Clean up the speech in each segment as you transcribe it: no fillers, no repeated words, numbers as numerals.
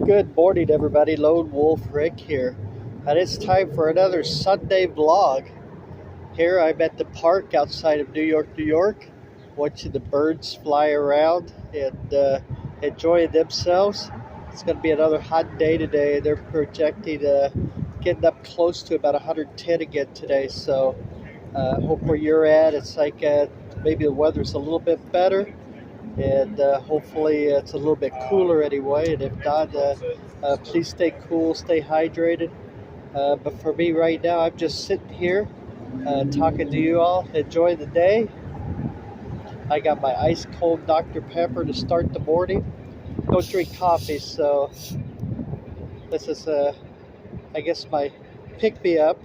Good morning, everybody. Lone Wolf Rick here, and it's time for another Sunday vlog. Here I'm at the park outside of New York, New York, watching the birds fly around and enjoying themselves. It's going to be another hot day today. They're projecting getting up close to about 110 again today. So hope where you're at, it's like maybe the weather's a little bit better. And hopefully it's a little bit cooler anyway, and if not, please stay cool, stay hydrated. But for me right now, I'm just sitting here talking to you all, enjoying the day. I got my ice cold Dr. Pepper to start the morning. Don't drink coffee, so this is I guess my pick-me-up.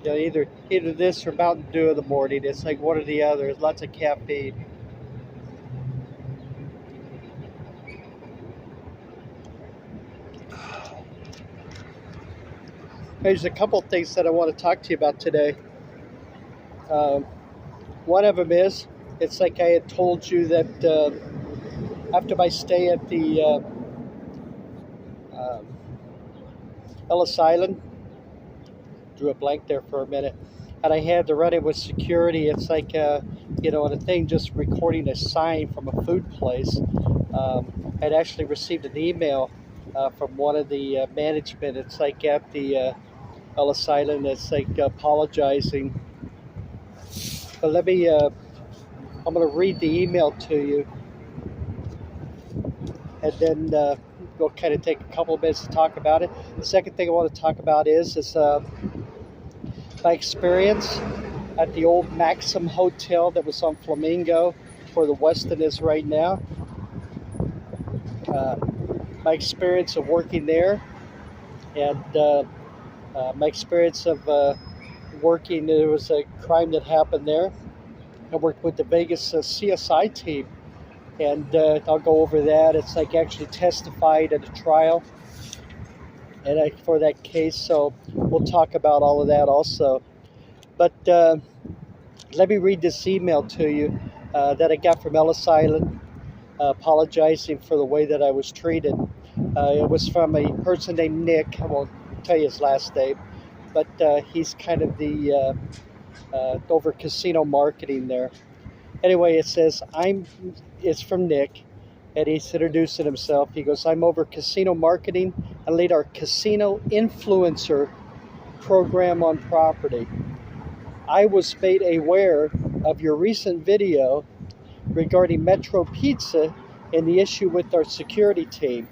You know, either this or Mountain Dew in the morning. It's like one or the other. There's lots of caffeine. There's a couple things that I want to talk to you about today. One of them is, it's like I had told you that after my stay at the Ellis Island, drew a blank there for a minute, and I had to run it with security. It's like you know, and a thing just recording a sign from a food place. I'd actually received an email from one of the management. It's like at the Ellis Island. It's like apologizing. But let me. I'm going to read the email to you, and then we'll kind of take a couple of minutes to talk about it. The second thing I want to talk about is my experience at the old Maxim Hotel that was on Flamingo, where the Westin is right now. My experience of working there, and my experience of working, there was a crime that happened there. I worked with the Vegas CSI team, and I'll go over that. It's like actually testified at a trial and for that case, so we'll talk about all of that also. But let me read this email to you that I got from Ellis Island, apologizing for the way that I was treated. It was from a person named Nick. I won't tell you his last name, but he's kind of the over casino marketing there. Anyway, it says, it's from Nick, and he's introducing himself. He goes, I'm over casino marketing and lead our casino influencer program on property. I was made aware of your recent video regarding Metro Pizza and the issue with our security team.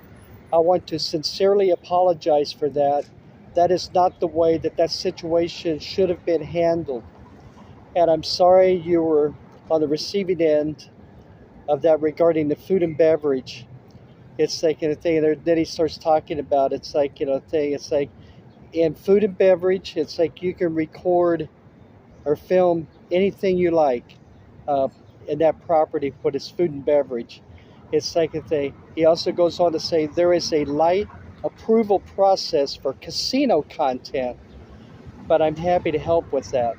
I want to sincerely apologize for that. That is not the way that situation should have been handled. And I'm sorry you were on the receiving end of that regarding the food and beverage. It's like a thing, and then he starts talking about, it's like, you know, thing, it's like in food and beverage, it's like you can record or film anything you like in that property, but it's food and beverage. It's like a thing. He also goes on to say there is a light approval process for casino content, but I'm happy to help with that.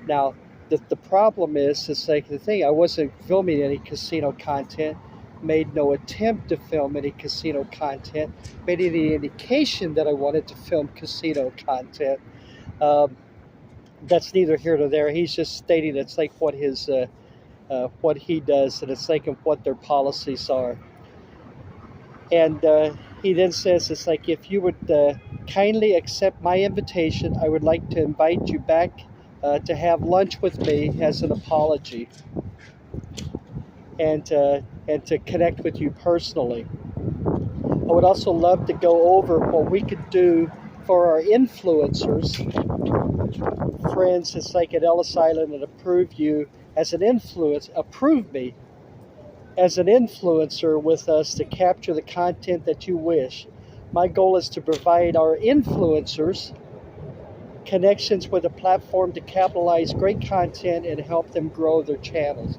Now, the problem is, it's like the thing, I wasn't filming any casino content, made no attempt to film any casino content, made any indication that I wanted to film casino content. That's neither here nor there. He's just stating it's like what his what he does, and it's like what their policies are. And he then says, it's like, if you would kindly accept my invitation, I would like to invite you back to have lunch with me as an apology, and to connect with you personally. I would also love to go over what we could do for our influencers, friends. It's like at Ellis Island, and approve me as an influencer with us to capture the content that you wish. My goal is to provide our influencers connections with a platform to capitalize great content and help them grow their channels.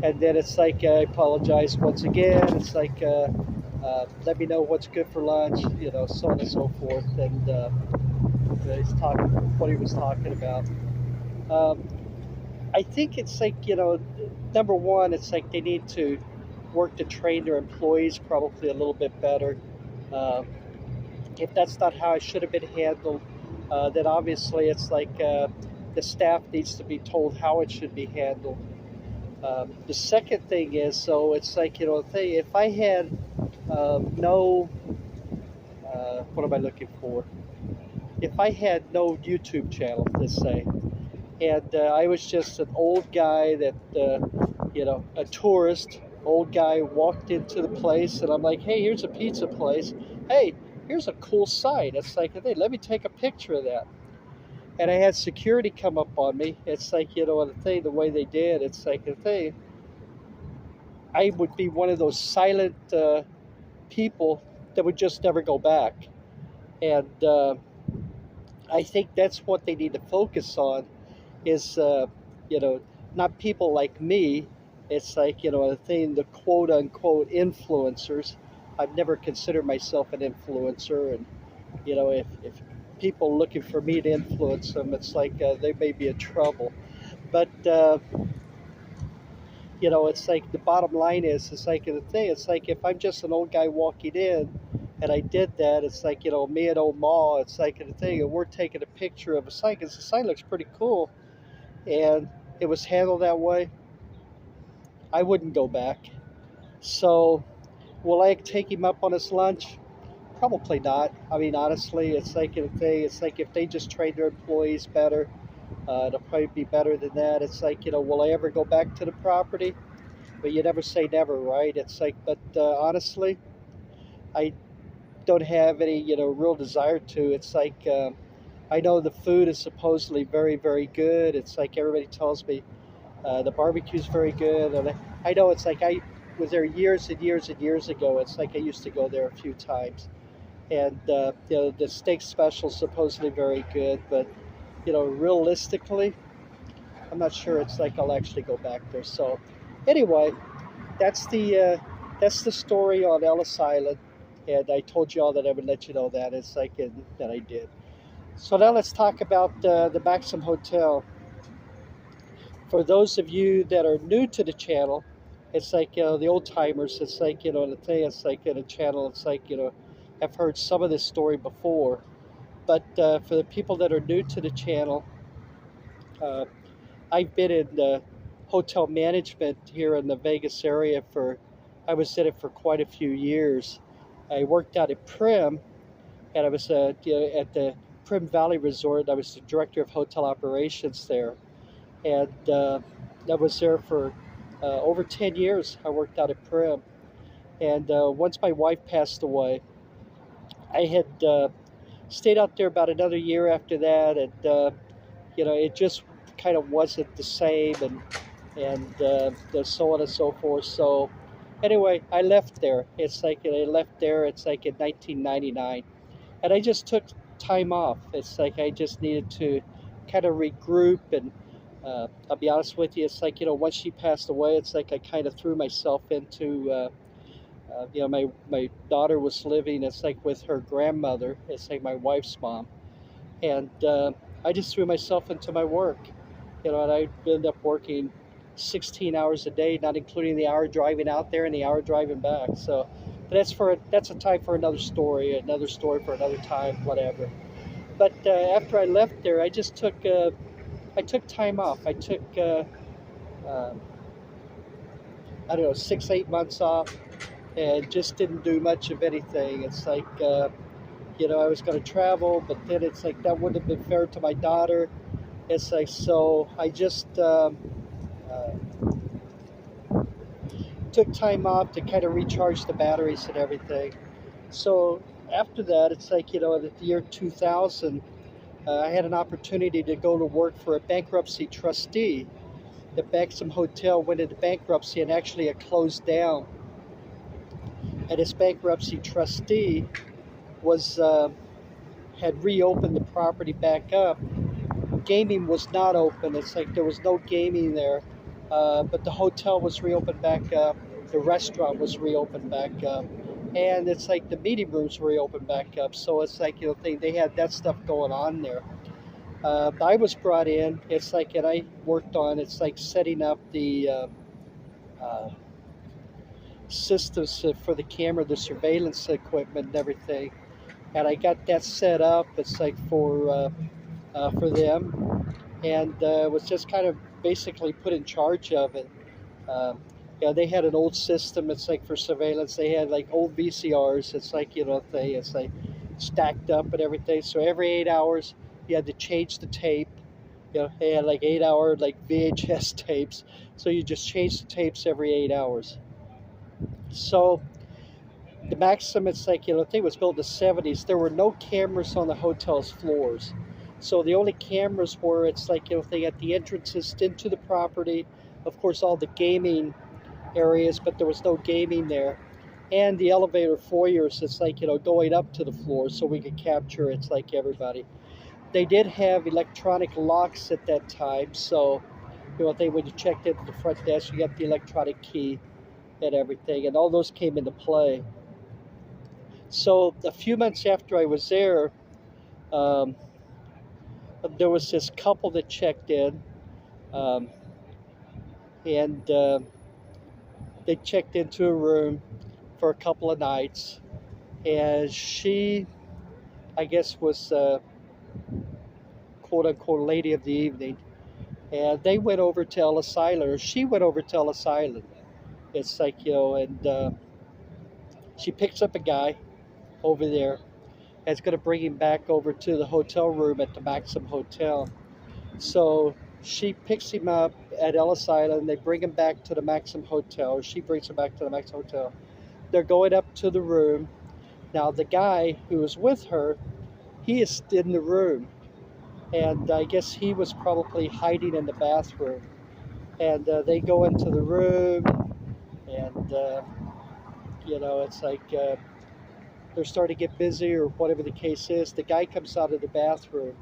And then it's like, I apologize once again. It's like, let me know what's good for lunch, you know, so on and so forth. And he's talking what he was talking about. I think it's like, you know, number one, it's like they need to work to train their employees probably a little bit better. Uh, if that's not how it should have been handled, then obviously it's like the staff needs to be told how it should be handled. The second thing is, so it's like, if I had no, what am I looking for? If I had no YouTube channel, let's say, and I was just an old guy that, a tourist, old guy walked into the place, and I'm like, hey, here's a pizza place. Hey, here's a cool site. It's like, hey, let me take a picture of that. And I had security come up on me. It's like, the way they did, it's like the thing. I would be one of those silent people that would just never go back. And I think that's what they need to focus on is, not people like me. It's like, the quote unquote influencers. I've never considered myself an influencer. And, if people looking for me to influence them, it's like they may be in trouble. But, it's like the bottom line is, it's like the thing, it's like if I'm just an old guy walking in and I did that, it's like, me and old Ma, it's like the thing, and we're taking a picture of a site because the site looks pretty cool and it was handled that way, I wouldn't go back. So, will I take him up on his lunch? Probably not. I mean, honestly, it's like it's like if they just train their employees better, it'll probably be better than that. It's like, will I ever go back to the property? But you never say never, right? It's like, but honestly, I don't have any, real desire to. It's like, I know the food is supposedly very, very good. It's like everybody tells me the barbecue's very good. And I know it's like I was there years and years and years ago. It's like I used to go there a few times. And, the steak special is supposedly very good. But, realistically, I'm not sure it's like I'll actually go back there. So anyway, that's the story on Ellis Island. And I told you all that I would let you know that. It's like that I did. So now let's talk about the Maxim Hotel. For those of you that are new to the channel, it's like, the old timers, it's like, the thing, it's like in a channel, it's like, I've heard some of this story before. But for the people that are new to the channel, uh, I've been in hotel management here in the Vegas area I was in it for quite a few years. I worked out at Prim, and I was at the Prim Valley Resort. I was the director of hotel operations there. And I was there for over 10 years. I worked out at Prim. And once my wife passed away, I had stayed out there about another year after that. And, it just kind of wasn't the same. And so on and so forth. So anyway, I left there. It's like I left there. It's like in 1999. And I just took time off. It's like I just needed to kind of regroup. And I'll be honest with you, it's like, once she passed away, it's like I kind of threw myself into, my daughter was living, it's like with her grandmother, it's like my wife's mom. And I just threw myself into my work, and I ended up working 16 hours a day, not including the hour driving out there and the hour driving back. So that's a time for another story for another time, whatever. But after I left there, I just took time off. I took I don't know, 6-8 months off, and just didn't do much of anything. It's like I was going to travel, but then it's like that wouldn't have been fair to my daughter. It's like, so I just took time off to kind of recharge the batteries and everything. So after that, it's like, in the year 2000, I had an opportunity to go to work for a bankruptcy trustee. The Maxim Hotel went into bankruptcy and actually it closed down. And this bankruptcy trustee had reopened the property back up. Gaming was not open. It's like there was no gaming there, but the hotel was reopened back up. The restaurant was reopened back up, and it's like the meeting rooms were reopened back up. So it's like, they had that stuff going on there. I was brought in. It's like, and I worked on. It's like setting up the systems for the camera, the surveillance equipment and everything. And I got that set up. It's like for them, and was just kind of basically put in charge of it. Um, yeah, they had an old system. It's like for surveillance. They had like old VCRs. It's like it's like stacked up and everything. So every 8 hours, you had to change the tape. They had like 8 hour like VHS tapes. So you just change the tapes every 8 hours. So the Maxim, it's like the thing was built in the '70s. There were no cameras on the hotel's floors. So the only cameras were it's like they at the entrances into the property. Of course, all the gaming areas, but there was no gaming there. And the elevator foyers, it's like, going up to the floor so we could capture it's like everybody. They did have electronic locks at that time, so when you checked into the front desk, you got the electronic key and everything, and all those came into play. So a few months after I was there, um, there was this couple that checked in, um, and they checked into a room for a couple of nights, and she, I guess, was quote unquote lady of the evening, and they went over to Ellis Island, or she went over to Ellis Island. It's like and she picks up a guy over there, and is going to bring him back over to the hotel room at the Maxim Hotel. So she picks him up at Ellis Island. They bring him back to the Maxim Hotel. Or she brings him back to the Maxim Hotel. They're going up to the room. Now the guy who was with her, he is in the room, and I guess he was probably hiding in the bathroom. And they go into the room, and it's like they're starting to get busy or whatever the case is. The guy comes out of the bathroom,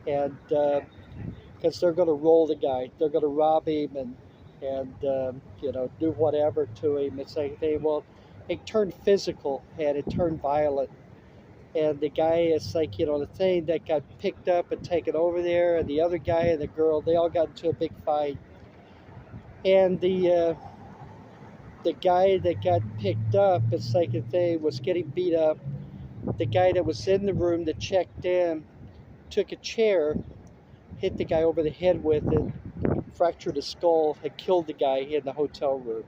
and because they're going to roll the guy, they're going to rob him and do whatever to him. It's like it turned physical and it turned violent. And the guy, it's like the thing that got picked up and taken over there, and the other guy and the girl, they all got into a big fight. And the guy that got picked up, it's like if they was getting beat up. The guy that was in the room that checked in took a chair, hit the guy over the head with it, fractured his skull, and killed the guy in the hotel room.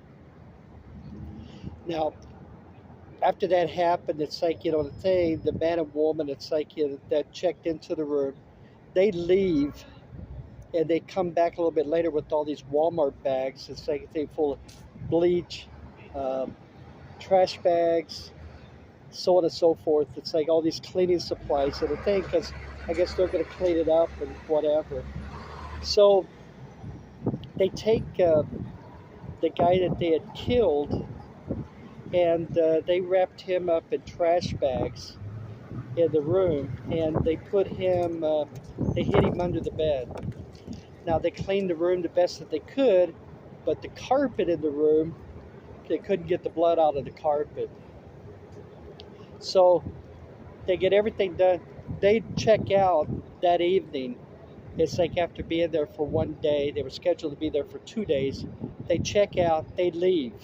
Now, after that happened, it's like, the man and woman, it's like that checked into the room, they leave, and they come back a little bit later with all these Walmart bags. It's like they full of bleach, trash bags, so on and so forth. It's like all these cleaning supplies and a thing, because I guess they're going to clean it up and whatever. So they take the guy that they had killed, and they wrapped him up in trash bags in the room, and they put him, they hid him under the bed. Now they cleaned the room the best that they could, but the carpet in the room, they couldn't get the blood out of the carpet. So they get everything done. They check out that evening. It's like after being there for one day, they were scheduled to be there for 2 days. They check out, they leave.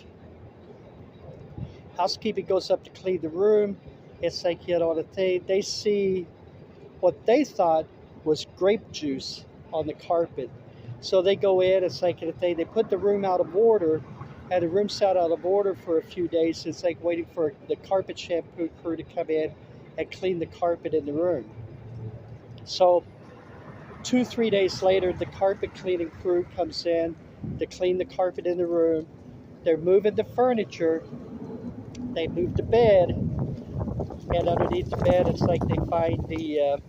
Housekeeping goes up to clean the room. It's like, the thing, they see what they thought was grape juice on the carpet. So they go in, it's like they put the room out of order, and the room sat out of order for a few days. It's like waiting for the carpet shampoo crew to come in and clean the carpet in the room. So 2-3 days later, the carpet cleaning crew comes in to clean the carpet in the room. They're moving the furniture. They move the bed, and underneath the bed, it's like they find the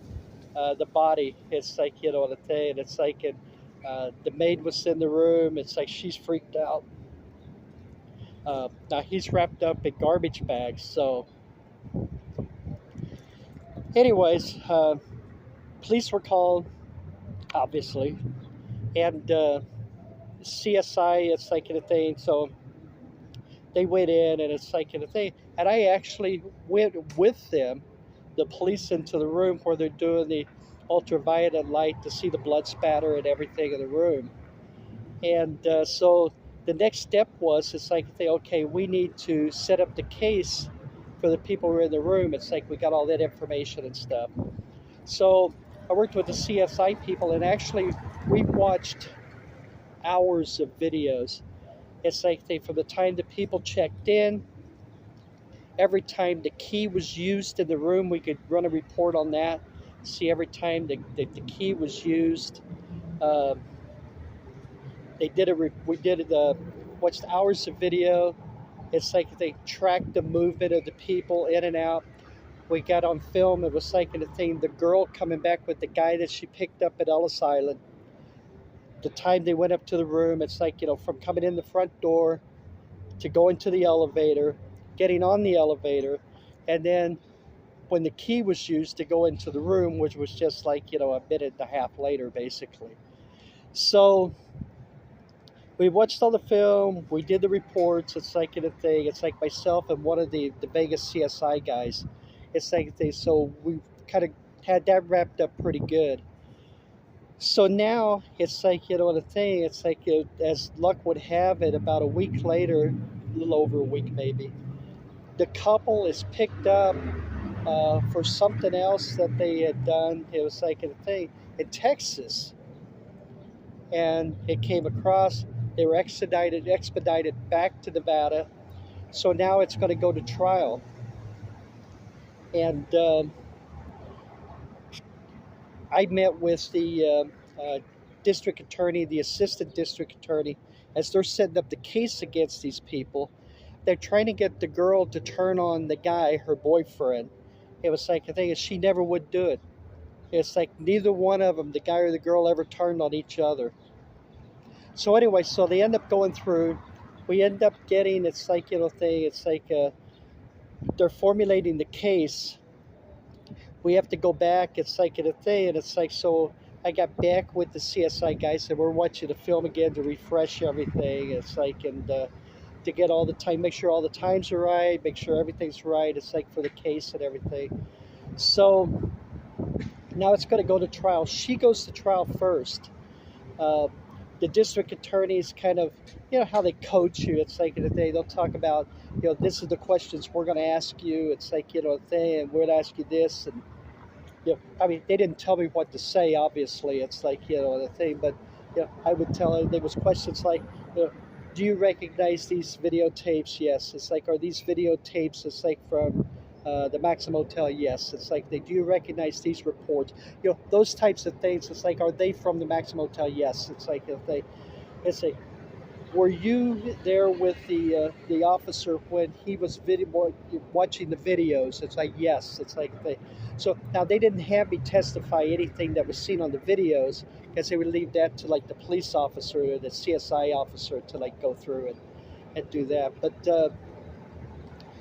body. It's like the thing. It's like the maid was in the room. It's like she's freaked out. Now he's wrapped up in garbage bags. So, anyways, police were called, obviously, and CSI. It's like a thing. So they went in, and it's like a thing. And I actually went with them, the police, into the room where they're doing the ultraviolet light to see the blood spatter and everything in the room. And so the next step was, it's like, okay, we need to set up the case for the people who are in the room. It's like we got all that information and stuff. So I worked with the CSI people, and actually we watched hours of videos. It's like from the time the people checked in, every time the key was used in the room, we could run a report on that. See every time the key was used. Uh, they did a we did watched hours of video. It's like they tracked the movement of the people in and out. We got on film. It was like the thing, the girl coming back with the guy that she picked up at Ellis Island. The time they went up to the room, it's like, from coming in the front door to going to the elevator, getting on the elevator, and then when the key was used to go into the room, which was just like, a minute and a half later, basically. So we watched all the film, we did the reports. It's like a thing. It's like myself and one of the Vegas CSI guys. It's like so we kind of had that wrapped up pretty good. So now it's like, the thing, it's like, as luck would have it, about a week later, a little over a week maybe, the couple is picked up for something else that they had done. It was like a thing in Texas, and it came across. They were expedited back to Nevada. So now it's going to go to trial. And I met with the district attorney, the assistant district attorney, as they're setting up the case against these people. They're trying to get the girl to turn on the guy, her boyfriend. It was like, the thing is, she never would do it. It's like neither one of them, the guy or the girl, ever turned on each other. So anyway, so they end up going through. We end up getting, it's like, it's like they're formulating the case. We have to go back. It's like a thing, and it's like, so I got back with the CSI guys, and we're watching the film again to refresh everything. It's like, and to get all the time, make sure all the times are right, make sure everything's right. It's like for the case and everything. So now it's going to go to trial. She goes to trial first. The district attorneys kind of, how they coach you. It's like they'll talk about, this is the questions we're going to ask you. It's like, thing, and we're going to ask you this. And, I mean, they didn't tell me what to say, obviously. It's like, the thing, but, I would tell her, there was questions like, do you recognize these videotapes? Yes. It's like, are these videotapes? It's like from the Maxim Hotel? Yes. It's like, do you recognize these reports? Those types of things. It's like, are they from the Maxim Hotel? Yes. It's like, it's like, were you there with the officer when he was watching the videos? It's like, yes. It's like, so now they didn't have me testify anything that was seen on the videos, because they would leave that to like the police officer or the CSI officer to like go through and do that. But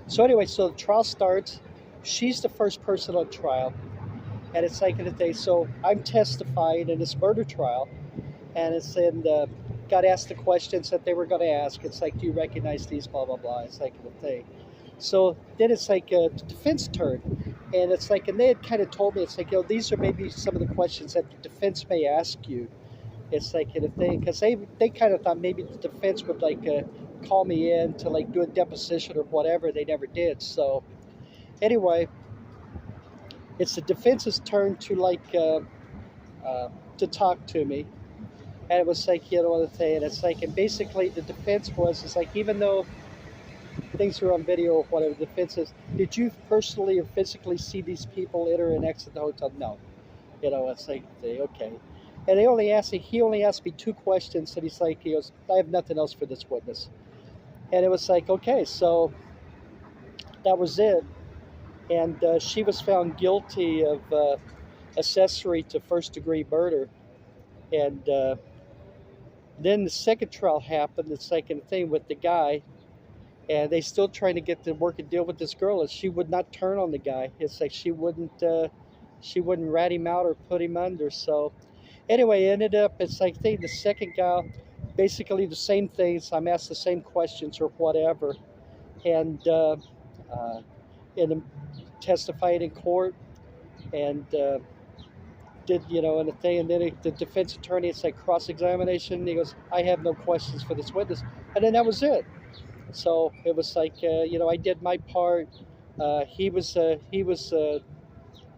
so anyway, so the trial starts. She's the first person on trial, and it's like in the day. So I'm testifying in this murder trial, and it's in got asked the questions that they were going to ask. It's like, do you recognize these? Blah blah blah. It's like the thing. So then it's like a defense turn, and it's like, and they had kind of told me, it's like, these are maybe some of the questions that the defense may ask you. It's like in a thing, because they kind of thought maybe the defense would like call me in to like do a deposition or whatever. They never did. So anyway, it's the defense's turn to like to talk to me, and it was like, the thing, and it's like, and basically the defense was, it's like, even though things are on video or whatever, the defense says, did you personally or physically see these people enter and exit the hotel? No. It's like, okay. And he only asked me two questions, and he goes, I have nothing else for this witness. And it was like, okay, so that was it. And she was found guilty of accessory to first-degree murder. And then the second trial happened, the second thing with the guy, and they still trying to get to work a deal with this girl, and she would not turn on the guy. It's like she wouldn't rat him out or put him under. So anyway, ended up, it's like the second guy, basically the same things. I'm asked the same questions or whatever, and testified in court, and did and the thing, and then the defense attorney, it's like cross-examination. He goes, I have no questions for this witness. and then that was it. So it was like, I did my part. He was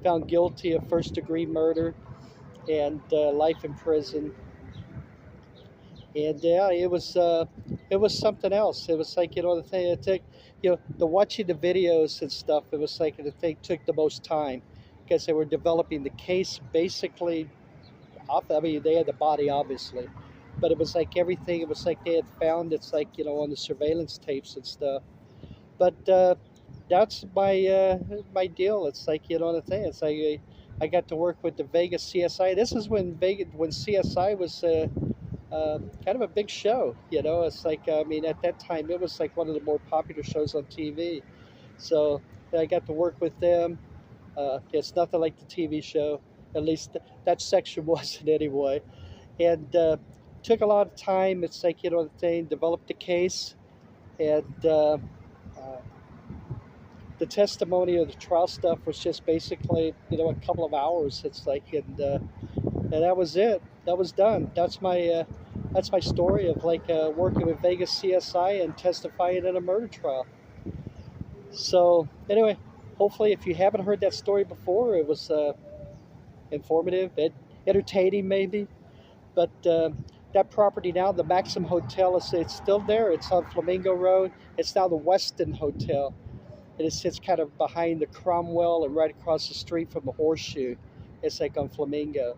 found guilty of first degree murder and life in prison. And yeah, it was something else. It was like, the thing it took, the watching the videos and stuff. It was like the thing took the most time because they were developing the case basically. I mean, they had the body obviously, but it was like everything. It was like they had found. It's like, on the surveillance tapes and stuff. But that's my deal. It's like, the thing. It's like I got to work with the Vegas CSI. This is when CSI was kind of a big show. It's like, I mean, at that time it was like one of the more popular shows on TV. So I got to work with them. It's nothing like the TV show. At least that section wasn't anyway. And took a lot of time. It's like, the thing, developed the case, and the testimony of the trial stuff was just basically, a couple of hours. It's like, and that was it. That was done. That's my story of like working with Vegas CSI and testifying in a murder trial. So anyway, hopefully, if you haven't heard that story before, it was informative, entertaining maybe. But that property now, the Maxim Hotel, it's still there. It's on Flamingo Road. It's now the Westin Hotel. And it sits kind of behind the Cromwell and right across the street from the Horseshoe. It's like on Flamingo.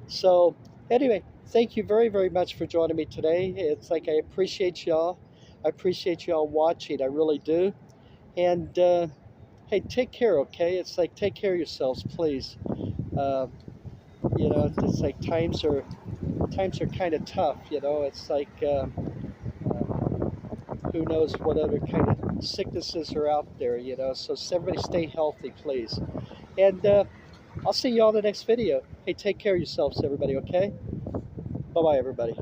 So anyway, thank you very, very much for joining me today. It's like I appreciate y'all. I appreciate y'all watching. I really do. And hey, take care, okay? It's like, take care of yourselves, please. Uh, it's like times are kind of tough. It's like who knows what other kind of sicknesses are out there. So everybody stay healthy, please. And I'll see you all in the next video. Hey, take care of yourselves, everybody, okay? Bye-bye, everybody.